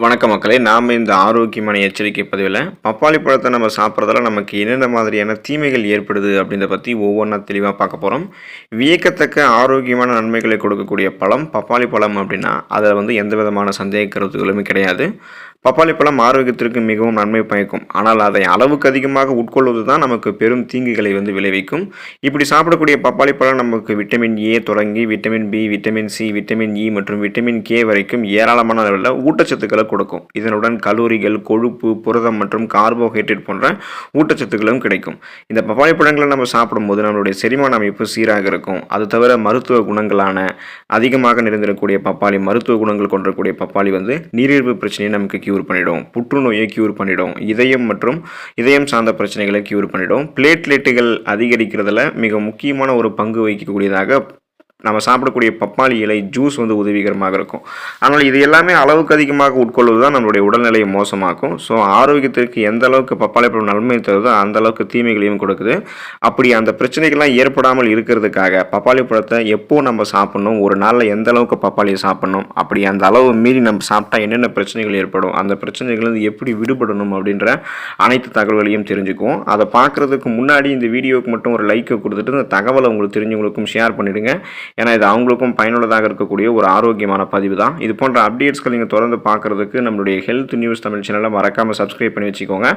வணக்க மக்களே! நாம இந்த ஆரோக்கியமான எச்சரிக்கை பதிவில, பப்பாளி பழத்த நம்ம சாப்பிடுறதால நமக்கு என்னென்ன மாதிரியான தீமைகள் ஏற்படுது அப்படின்றத பத்தி ஒவ்வொன்னா தெளிவா பார்க்க போறோம். வியக்கத்தக்க ஆரோக்கியமான நன்மைகளை கொடுக்கக்கூடிய பழம் பப்பாளி பழம் அப்படின்னா, அதில எந்த விதமான சந்தேக கருத்துக்களுமே கிடையாது. பப்பாளி பழம் ஆரோக்கியத்திற்கு மிகவும் நன்மை பயக்கும். ஆனால் அதை அளவுக்கு அதிகமாக உட்கொள்வது தான் நமக்கு பெரும் தீங்குகளை விளைவிக்கும். இப்படி சாப்பிடக்கூடிய பப்பாளி பழம் நமக்கு விட்டமின் ஏ தொடங்கி vitamin B, vitamin C, vitamin E மற்றும் விட்டமின் கே வரைக்கும் ஏராளமான அளவில் ஊட்டச்சத்துக்களை கொடுக்கும். இதனுடன் கலோரிகள், கொழுப்பு, புரதம் மற்றும் கார்போஹைட்ரேட் போன்ற ஊட்டச்சத்துக்களும் கிடைக்கும். இந்த பப்பாளி பழங்களை நம்ம சாப்பிடும்போது நம்மளுடைய செரிமான அமைப்பு சீராக இருக்கும். அது தவிர மருத்துவ குணங்களான அதிகமாக நிறைந்திருக்கக்கூடிய பப்பாளி, மருத்துவ குணங்கள் கொண்டிருக்கக்கூடிய பப்பாளி நீரிழிவு பிரச்சனையை நமக்கு கியூர் பண்ணிடும், புற்றுநோயை கியூர் பண்ணிடும், இதயம் மற்றும் இதயம் சார்ந்த பிரச்சனைகளை கியூர் பண்ணிடும், பிளேட்லெட்டுகள் அதிகரிக்கிறதுல மிக முக்கியமான ஒரு பங்கு வகிக்கக்கூடியதாக நம்ம சாப்பிடக்கூடிய பப்பாளி இலை ஜூஸ் உதவிகரமாக இருக்கும். ஆனால் இது எல்லாமே அளவுக்கு அதிகமாக உட்கொள்வது தான் நம்மளுடைய உடல்நிலையை மோசமாக்கும். ஸோ ஆரோக்கியத்திற்கு எந்த அளவுக்கு பப்பாளி பழம் நன்மை தருதோ அந்த அளவுக்கு தீமைகளையும் கொடுக்குது. அப்படி அந்த பிரச்சனைகள்லாம் ஏற்படாமல் இருக்கிறதுக்காக பப்பாளி பழத்தை எப்போ நம்ம சாப்பிட்ணும், ஒரு நாளில் எந்த அளவுக்கு பப்பாளியை சாப்பிட்ணும், அப்படி அந்த அளவு மீறி நம்ம சாப்பிட்டா என்னென்ன பிரச்சனைகள் ஏற்படும், அந்த பிரச்சனைகள் எப்படி விடுபடணும் அப்படின்ற அனைத்து தகவல்களையும் தெரிஞ்சுக்குவோம். அதை பார்க்குறதுக்கு முன்னாடி இந்த வீடியோவுக்கு மட்டும் ஒரு லைக்கை கொடுத்துட்டு இந்த தகவலை உங்களுக்கு தெரிஞ்சவங்களுக்கும் ஷேர் பண்ணிவிடுங்க. ஏன்னா இது அவங்களுக்கும் பயனுள்ளதாக இருக்கக்கூடிய ஒரு ஆரோக்கியமான பதிவு தான். இது போன்ற அப்டேட்ஸ்கள் நீங்கள் தொடர்ந்து பார்க்குறதுக்கு நம்மளுடைய ஹெல்த் நியூஸ் தமிழ் சேனலை மறக்காமல் சப்ஸ்கிரைப் பண்ணி வச்சுக்கோங்க.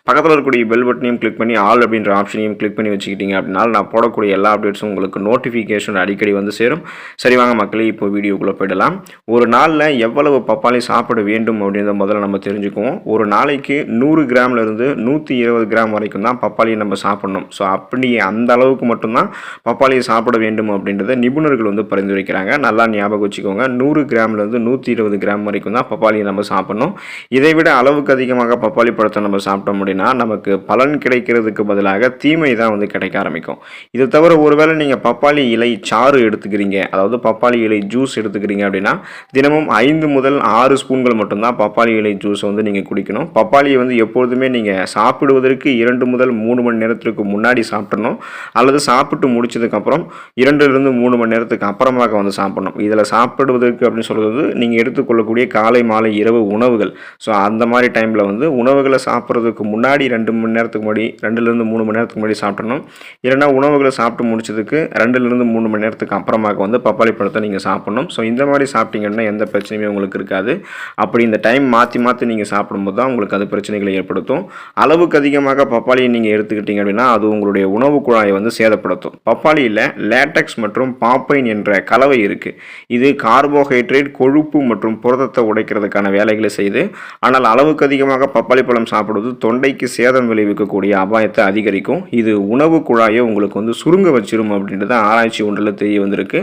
பக்கத்தில் இருக்கக்கூடிய பெல் பட்டனையும் கிளிக் பண்ணி ஆல் அப்படின்ற ஆப்ஷனையும் கிளிக் பண்ணி வச்சுக்கிட்டீங்க அப்படின்னா நான் போடக்கூடிய எல்லா அப்டேட்ஸும் உங்களுக்கு நோட்டிஃபிகேஷன் அடிக்கடி சேரும். சரி வாங்க மக்களே, இப்போ வீடியோக்குள்ளே போயிடலாம். ஒரு நாளில் எவ்வளவு பப்பாளி சாப்பிட வேண்டும் அப்படின்றத முதல்ல நம்ம தெரிஞ்சுக்குவோம். ஒரு நாளைக்கு 100 கிராம்லேருந்து 120 கிராம் வரைக்கும் தான் பப்பாளியை நம்ம சாப்பிடணும். ஸோ அப்படி அந்த அளவுக்கு மட்டும்தான் பப்பாளியை சாப்பிட வேண்டும் அப்படின்றத நிபுணர்கள் பரிந்துரைக்கிறாங்க. நல்லா ஞாபகம் வச்சுக்கோங்க. 100 கிராம்லேருந்து 120 கிராம் வரைக்கும் தான் பப்பாளியை நம்ம சாப்பிடணும். இதை விட அளவுக்கு அதிகமாக பப்பாளி பழத்தை நம்ம சாப்பிட்டோம் அப்படின்னா நமக்கு பலன் கிடைக்கிறதுக்கு பதிலாக தீமை தான் கிடைக்க ஆரம்பிக்கும். இது தவிர ஒருவேளை நீங்கள் பப்பாளி இலை சாறு எடுத்துக்கிறீங்க, அதாவது பப்பாளி இலை ஜூஸ் எடுத்துக்கிறீங்க அப்படின்னா தினமும் 5 முதல் 6 ஸ்பூன்கள் மட்டும்தான் பப்பாளி இலை ஜூஸ் நீங்கள் குடிக்கணும். பப்பாளியை எப்பொழுதுமே நீங்கள் சாப்பிடுவதற்கு 2 முதல் 3 மணி நேரத்திற்கு முன்னாடி சாப்பிடணும், அல்லது சாப்பிட்டு முடிச்சதுக்கப்புறம் 2லிருந்து 3 மணி நேரத்துக்கு அப்புறமாக சாப்பிடணும். இதில் சாப்பிடுவதற்கு அப்படின்னு சொல்கிறது நீங்கள் எடுத்துக்கொள்ளக்கூடிய காலை, மாலை, இரவு உணவுகள். ஸோ அந்த மாதிரி டைமில் உணவுகளை சாப்பிட்றதுக்கு முன்னாடி 2 மணி நேரத்துக்கு முன்னாடி, 2லிருந்து 3 மணி நேரத்துக்கு முன்னாடி சாப்பிடணும். இல்லைனா உணவுகளை சாப்பிட்டு முடிச்சதுக்கு 2லிருந்து 3 மணி நேரத்துக்கு அப்புறமாக பப்பாளி பழத்தை நீங்கள் சாப்பிடணும். ஸோ இந்த மாதிரி சாப்பிட்டீங்கன்னா எந்த பிரச்சனையுமே உங்களுக்கு இருக்காது. அப்படி இந்த டைம் மாற்றி நீங்கள் சாப்பிடும்போது தான் உங்களுக்கு அது பிரச்சனைகளை ஏற்படுத்தும். அளவுக்கு அதிகமாக பப்பாளியை நீங்கள் எடுத்துக்கிட்டீங்க அப்படின்னா அது உங்களுடைய உணவு குழாயை சேதப்படுத்தும். பப்பாளியில் லேட்டக்ஸ் மற்றும் பாப்பைன் என்ற கலவை இருக்குது. இது கார்போஹைட்ரேட், கொழுப்பு மற்றும் புரதத்தை உடைக்கிறதுக்கான வேலைகளை செய்து. ஆனால் அளவுக்கு அதிகமாக பப்பாளி பழம் சாப்பிடுவது தொண்டைக்கு சேதம் விளைவிக்கக்கூடிய அபாயத்தை அதிகரிக்கும். இது உணவு குழாயை உங்களுக்கு சுருங்க வச்சிரும் அப்படின்றது ஆராய்ச்சி ஒன்றில் தெரிய வந்திருக்கு.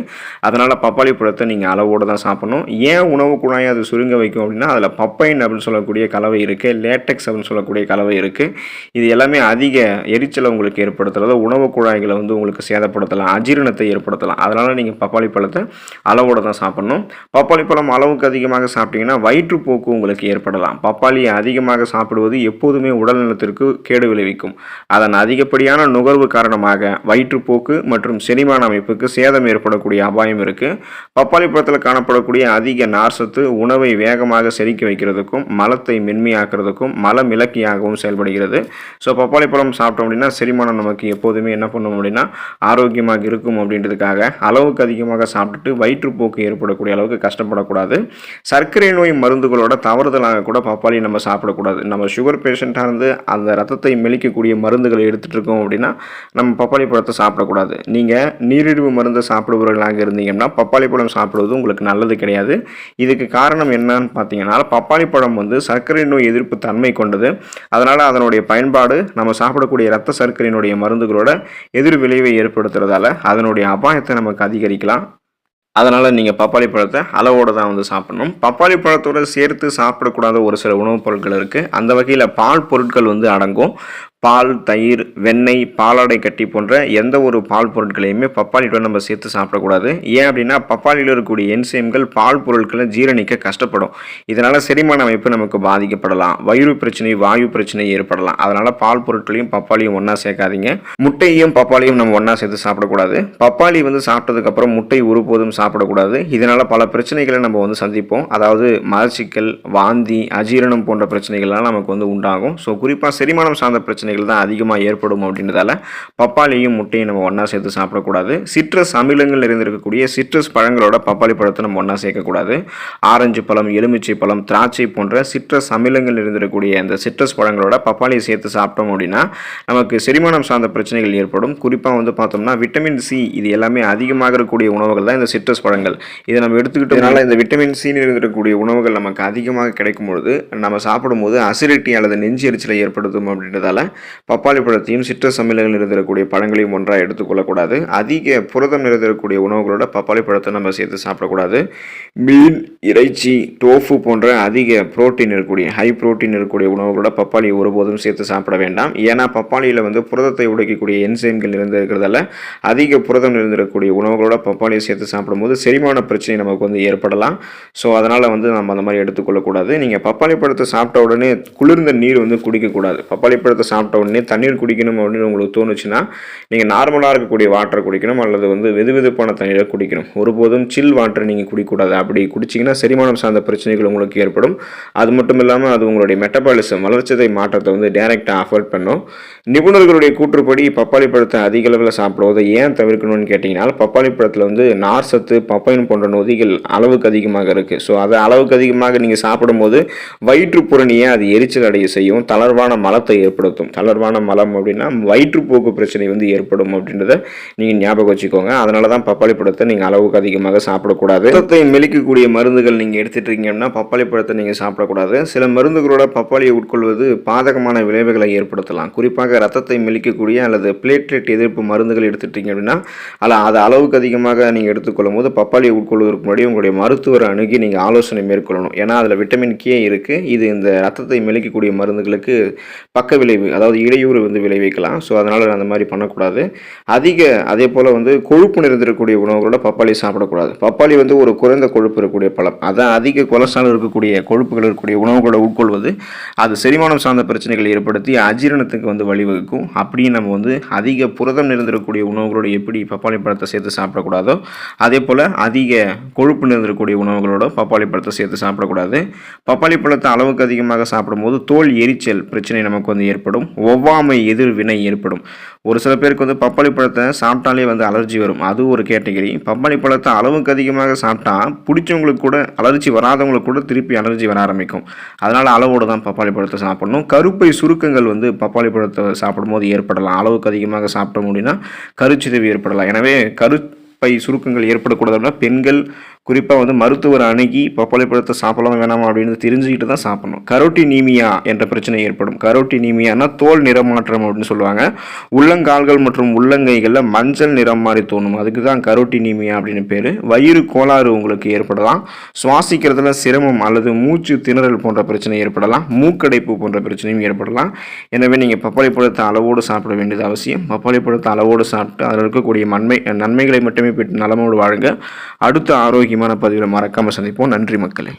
அதனால் பப்பாளி பழத்தை நீங்கள் அளவோடு தான் சாப்பிடணும். ஏன் உணவு குழாயை அது சுருங்க வைக்கும் அப்படின்னா அதில் பப்பைன் அப்படின்னு சொல்லக்கூடிய கலவை இருக்குது, லேட்டக்ஸ் அப்படின்னு சொல்லக்கூடிய கலவை இருக்குது. இது எல்லாமே அதிக எரிச்சலை உங்களுக்கு ஏற்படுத்துறது, உணவு குழாய்களை உங்களுக்கு சேதப்படுத்தலாம், அஜீரணத்தை ஏற்படுத்தலாம். அதனால் நீங்கள் பப்பாளி பழத்தை அளவோடு தான் சாப்பிடணும். பப்பாளி பழம் அளவுக்கு அதிகமாக சாப்பிட்டீங்கன்னா வயிற்றுப்போக்கு உங்களுக்கு ஏற்படலாம். பப்பாளியை அதிகமாக சாப்பிடுவது எப்போதுமே உடல் நலத்திற்கு கேடு விளைவிக்கும். அதன் அதிகப்படியான நுகர்வு காரணமாக வயிற்றுப்போக்கு மற்றும் செரிமான அமைப்புக்கு சேதம் ஏற்படக்கூடிய அபாயம் இருக்குது. பப்பாளி பழத்தில் காணப்படக்கூடிய அதிக நார்சத்து உணவை வேகமாக செரிக்க வைக்கிறதுக்கும் மலத்தை மென்மையாக்குறதுக்கும் மலம் இலக்கியாகவும் செயல்படுகிறது. ஸோ பப்பாளி பழம் சாப்பிட்டோம் அப்படின்னா செரிமானம் நமக்கு எப்போதுமே என்ன பண்ணும் அப்படின்னா ஆரோக்கியமாக இருக்கும். அப்படின்றதுக்காக அளவுக்கு அதிகமாக சாப்பிட்டுட்டு வயிற்றுப்போக்கு ஏற்படக்கூடிய அளவுக்கு கஷ்டப்படக்கூடாது. சர்க்கரை நோய் மருந்துகளோட தவறுதலாக கூட பப்பாளி நம்ம சாப்பிடக்கூடாது. நம்ம சுகர் பேஷண்ட்டாக இருந்து அந்த ரத்தத்தை மெலிக்கக்கூடிய மருந்துகளை எடுத்துகிட்டு இருக்கோம் அப்படின்னா நம்ம பப்பாளி பழத்தை சாப்பிடக்கூடாது. நீங்கள் நீரிழிவு மருந்தை சாப்பிடுபவர்களாக இருந்தீங்கன்னா பப்பாளி பழம் சாப்பிடுவது உங்களுக்கு நல்லது கிடையாது. இதுக்கு காரணம் என்னன்னு பார்த்தீங்கன்னா பப்பாளி பழம் சர்க்கரை நோய் எதிர்ப்பு தன்மை கொண்டது. அதனால் அதனுடைய பயன்பாடு நம்ம சாப்பிடக்கூடிய இரத்த சர்க்கரையினுடைய மருந்துகளோட எதிர் விளைவை ஏற்படுத்துறதால அதனுடைய அபாயத்தை நமக்கு அதிகரிக்கலாம். அதனால் நீங்கள் பப்பாளி பழத்தை அளவோடு தான் சாப்பிடணும். பப்பாளி பழத்தோடு சேர்த்து சாப்பிடக்கூடாத ஒரு சில உணவுப் பொருட்கள் இருக்குது. அந்த வகையில் பால் பொருட்கள் அடங்கும். பால், தயிர், வெண்ணெய், பாலாடை கட்டி போன்ற எந்த ஒரு பால் பொருட்களையுமே பப்பாளியுடன் நம்ம சேர்த்து சாப்பிடக்கூடாது. ஏன் அப்படின்னா பப்பாளியில் இருக்கக்கூடிய என்சைம்கள் பால் பொருட்களை ஜீரணிக்க கஷ்டப்படும். இதனால் செரிமான அமைப்பு நமக்கு பாதிக்கப்படலாம். வயிறு பிரச்சனை, வாயு பிரச்சனை ஏற்படலாம். அதனால் பால் பொருட்களையும் பப்பாளியும் ஒன்றா சேர்க்காதீங்க. முட்டையும் பப்பாளியும் நம்ம ஒன்றா சேர்த்து சாப்பிடக்கூடாது. பப்பாளி சாப்பிட்டதுக்கப்புறம் முட்டை ஒருபோதும் சாப்பிடக்கூடாது. இதனால் பல பிரச்சனைகளை நம்ம சந்திப்போம். அதாவது மலச்சிக்கல், வாந்தி, அஜீரணம் போன்ற பிரச்சனைகள்லாம் நமக்கு உண்டாகும். ஸோ குறிப்பாக செரிமானம் சார்ந்த பிரச்சனைகள் தான் அதிகமாக ஏற்படும் அப்படின்றதால பப்பாளியும் முட்டையும் நம்ம ஒன்றா சேர்த்து சாப்பிடக்கூடாது. சிட்ரஸ் அமிலங்கள் நிறைந்திருக்கக்கூடிய சிட்ரஸ் பழங்களோட பப்பாளி பழத்தை நம்ம ஒன்றா சேர்க்கக்கூடாது. ஆரஞ்சு பழம், எலுமிச்சை பழம், திராட்சை போன்ற சிட்ரஸ் அமிலங்கள் நிறைந்திருக்கக்கூடிய அந்த சிட்ரஸ் பழங்களோட பப்பாளியை சேர்த்து சாப்பிட்டோம் அப்படின்னா நமக்கு செரிமானம் சார்ந்த பிரச்சனைகள் ஏற்படும். குறிப்பாக பார்த்தோம்னா விட்டமின் சி இது எல்லாமே அதிகமாக இருக்கக்கூடிய உணவுகள் தான் இந்த சிட்ரஸ் பழங்கள். இதை நம்ம எடுத்துக்கிட்டதுனால இந்த விட்டமின் சி நிறைந்திருக்கக்கூடிய உணவுகள் நமக்கு அதிகமாக கிடைக்கும் பொழுது நம்ம சாப்பிடும்போது அசிடிட்டி அல்லது நெஞ்சு எரிச்சலை ஏற்படுத்தும் அப்படின்றதால பப்பாளி பழத்தையும் சிட்ரஸ் அமிலங்கள் நிறைந்திருக்கக்கூடிய பழங்களையும் ஒன்றாக எடுத்துக்கொள்ளக்கூடாது. அதிக புரதம் நிறைந்திருக்கக்கூடிய உணவுகளோட பப்பாளி பழத்தை நம்ம சேர்த்து சாப்பிடக்கூடாது. மீன், இறைச்சி, டோஃபு போன்ற அதிக புரோட்டீன் இருக்கக்கூடிய ஹை புரோட்டீன் இருக்கக்கூடிய உணவுகளோட பப்பாளி ஒருபோதும் சேர்த்து சாப்பிட வேண்டாம். ஏன்னா பப்பாளியில் புரதத்தை உடைக்கக்கூடிய என்சைம்கள் நிறைந்திருக்கிறதால அதிக புரதம் நிறைந்திருக்கக்கூடிய உணவுகளோட பப்பாளியை சேர்த்து சாப்பிடும்போது செரிமான பிரச்சனை நமக்கு ஏற்படலாம். ஸோ அதனால் நம்ம அந்த மாதிரி எடுத்துக்கொள்ளக்கூடாது. நீங்கள் பப்பாளி பழத்தை சாப்பிட்ட உடனே குளிர்ந்த நீர் குடிக்கக்கூடாது. பப்பாளி பழத்தை சாப்பிட்ட உடனே தண்ணீர் குடிக்கணும் அப்படின்னு உங்களுக்கு தோணுச்சுன்னா நீங்கள் நார்மலாக இருக்கக்கூடிய வாட்டரை குடிக்கணும் அல்லது வெதுவெதுப்பான தண்ணீரை குடிக்கணும். ஒருபோதும் சில் வாட்டரை நீங்கள் குடிக்கக்கூடாது. அப்படி குடிச்சிங்கன்னா செரிமானம் சார்ந்த பிரச்சனைகள் உங்களுக்கு ஏற்படும். அது மட்டும் இல்லாமல் அது உங்களுடைய மெட்டபாலிசம் வளர்ச்சிதை மாற்றத்தை டைரெக்டாக அஃபெக்ட் பண்ணும். நிபுணர்களுடைய கூற்றுப்படி பப்பாளி பழத்தை அதிக அளவில் சாப்பிடுவதை ஏன் தவிர்க்கணும்னு கேட்டிங்கன்னா பப்பாளி பழத்தில் நார் சத்து, பப்பைன் போன்ற நொதிகள் அளவுக்கு அதிகமாக இருக்குது. ஸோ அதை அளவுக்கு அதிகமாக நீங்கள் சாப்பிடும்போது வயிற்றுப்புறணியை அது எரிச்சல் அடைய செய்யும். தளர்வான மலத்தை ஏற்படுத்தும். தளர்வான மலம் அப்படின்னா வயிற்றுப்போக்கு பிரச்சனை ஏற்படும் அப்படின்றத நீங்கள் ஞாபகம் வச்சுக்கோங்க. அதனால தான் பப்பாளி பழத்தை நீங்கள் அளவுக்கு அதிகமாக சாப்பிடக்கூடாது. ரத்தத்தை மெலிக்கக்கூடிய மருந்துகள் நீங்கள் எடுத்துட்டு இருக்கீங்கன்னா பப்பாளி பழத்தை நீங்கள் சாப்பிடக்கூடாது. சில மருந்துகளோட பப்பாளியை உட்கொள்வது பாதகமான விளைவுகளை ஏற்படுத்தலாம். குறிப்பாக ரத்தத்தை மெலிக்கக்கூடிய அல்லது பிளேட்லெட் எதிர்ப்பு மருந்துகள் எடுத்துட்டீங்க அப்படின்னா அதை அளவுக்கு அதிகமாக நீங்கள் எடுத்துக்கொள்ளும் போது பப்பாளியை உட்கொள்வதற்கு முன்னாடி உங்களுடைய மருத்துவரை அணுகி நீங்கள் ஆலோசனை மேற்கொள்ளணும். ஏன்னா அதில் விட்டமின் கே இருக்குது. இது இந்த ரத்தத்தை மெலிக்கக்கூடிய மருந்துகளுக்கு பக்க விளைவு, அதாவது இடையூறு விளைவிக்கலாம். ஸோ அதனால் அந்த மாதிரி பண்ணக்கூடாது. அதே போல் கொழுப்பு நிறைந்திருக்கக்கூடிய உணவுகளோட பப்பாளி சாப்பிடக்கூடாது. பப்பாளி ஒரு குறைந்த கொழுப்பு இருக்கக்கூடிய பழம். அதான் அதிக கொலஸ்ட்ரால் இருக்கக்கூடிய கொழுப்புகள் இருக்கக்கூடிய உணவுகளோட உட்கொள்வது அது செரிமானம் சார்ந்த பிரச்சனைகள் ஏற்படுத்தி அஜீரணத்துக்கு வழிவகுக்கும். அப்படியே நம்ம அதிக புரதம் நிறைந்திருக்கக்கூடிய உணவுகளோட எப்படி பப்பாளி பழத்தை சேர்த்து சாப்பிடக்கூடாதோ அதே போல் அதிக கொழுப்பு நிறைந்திருக்கக்கூடிய உணவுகளோட பப்பாளி பழத்தை சேர்த்து சாப்பிடக்கூடாது. பப்பாளி பழத்தை அளவுக்கு அதிகமாக சாப்பிடும்போது தோல் எரிச்சல் பிரச்சனை நமக்கு ஏற்படும். ஒவ்வாமை எதிர்வினை ஏற்படும். ஒரு சில பேருக்கு பப்பாளி பழத்தை சாப்பிட்டாலே அலர்ஜி வரும். அது ஒரு கேட்டகரி. பப்பாளி பழத்தை அளவுக்கு அதிகமாக சாப்பிட்டா பிடிச்சவங்களுக்கு கூட அலர்ஜி வராதவங்களுக்கு கூட திருப்பி அலர்ஜி வர ஆரம்பிக்கும். அதனால் அளவோடு தான் பப்பாளி பழத்தை சாப்பிடணும். கருப்பை சுருக்கங்கள் பப்பாளி பழத்தை சாப்பிடும்போது ஏற்படலாம். அளவுக்கு அதிகமாக சாப்பிட்டோம் அப்படின்னா கருச்சிதைவு ஏற்படலாம். எனவே கருப்பை சுருக்கங்கள் ஏற்படக்கூடாதுன்னா பெண்கள் குறிப்பாக மருத்துவர் அணுகி பப்பாளி பழத்தை சாப்பிடலாம் வேணாமா அப்படின்னு தெரிஞ்சுக்கிட்டு தான் சாப்பிடணும். கரோட்டினீமியா என்ற பிரச்சனை ஏற்படும். கரோட்டினீமியானா தோல் நிறமாற்றம் அப்படின்னு சொல்லுவாங்க. உள்ளங்கால்கள் மற்றும் உள்ளங்கைகளில் மஞ்சள் நிறம் மாதிரி தோணும். அதுக்கு தான் கரோட்டினீமியா அப்படின்னு பேர். வயிறு கோளாறு உங்களுக்கு ஏற்படலாம். சுவாசிக்கிறதுல சிரமம் அல்லது மூச்சு திணறல் போன்ற பிரச்சனை ஏற்படலாம். மூக்கடைப்பு போன்ற பிரச்சனையும் ஏற்படலாம். எனவே நீங்கள் பப்பாளி பழத்தை அளவோடு சாப்பிட வேண்டியது அவசியம். பப்பாளி பழத்தை அளவோடு சாப்பிட்டு அதில் இருக்கக்கூடிய நன்மைகளை மட்டுமே பெற்று நலமோடு வாழுங்க. அடுத்த ஆரோக்கியமான பதிவில் மறக்காமல் சந்திப்போம். நன்றி மக்களே.